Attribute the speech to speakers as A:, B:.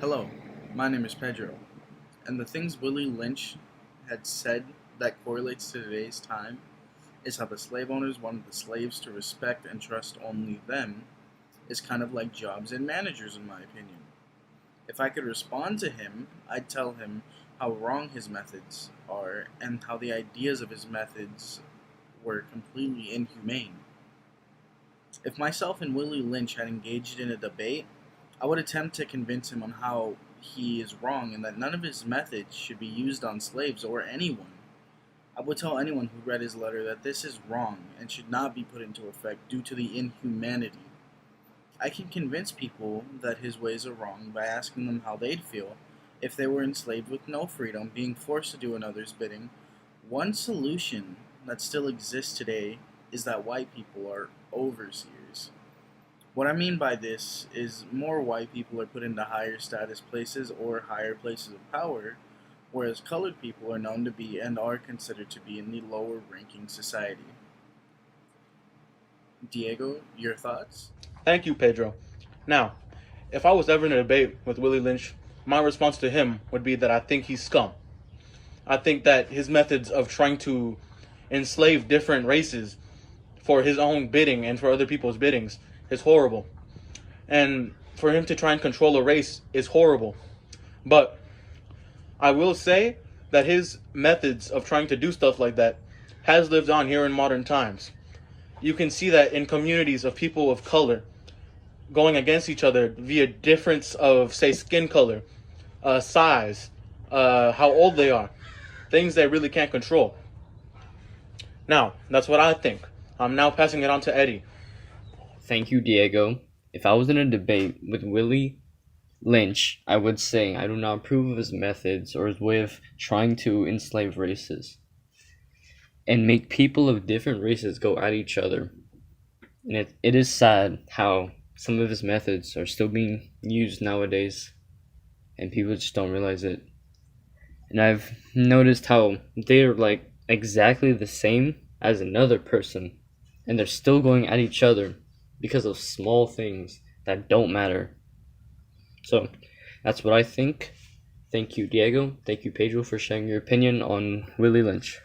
A: Hello, my name is Pedro, and the things Willie Lynch had said that correlates to today's time is how the slave owners wanted the slaves to respect and trust only them is kind of like jobs and managers, in my opinion. If I could respond to him, I'd tell him how wrong his methods are and how the ideas of his methods were completely inhumane. If myself and Willie Lynch had engaged in a debate, I would attempt to convince him on how he is wrong and that none of his methods should be used on slaves or anyone. I would tell anyone who read his letter that this is wrong and should not be put into effect due to the inhumanity. I can convince people that his ways are wrong by asking them how they'd feel if they were enslaved with no freedom, being forced to do another's bidding. One solution that still exists today is that white people are overseers. What I mean by this is more white people are put into higher status places or higher places of power, whereas colored people are known to be and are considered to be in the lower ranking society. Diego, your thoughts?
B: Thank you, Pedro. Now, if I was ever in a debate with Willie Lynch, my response to him would be that I think he's scum. I think that his methods of trying to enslave different races for his own bidding and for other people's biddings is horrible. And for him to try and control a race is horrible. But I will say that his methods of trying to do stuff like that has lived on here in modern times. You can see that in communities of people of color going against each other via difference of, say, skin color, size, how old they are, things they really can't control. Now, that's what I think. I'm now passing it on to Eddie.
C: Thank you, Diego. If I was in a debate with Willie Lynch, I would say I do not approve of his methods or his way of trying to enslave races and make people of different races go at each other. And it is sad how some of his methods are still being used nowadays and people just don't realize it. And I've noticed how they're like exactly the same as another person and they're still going at each other because of small things that don't matter. So that's what I think. Thank you, Diego. Thank you, Pedro, for sharing your opinion on Willie Lynch.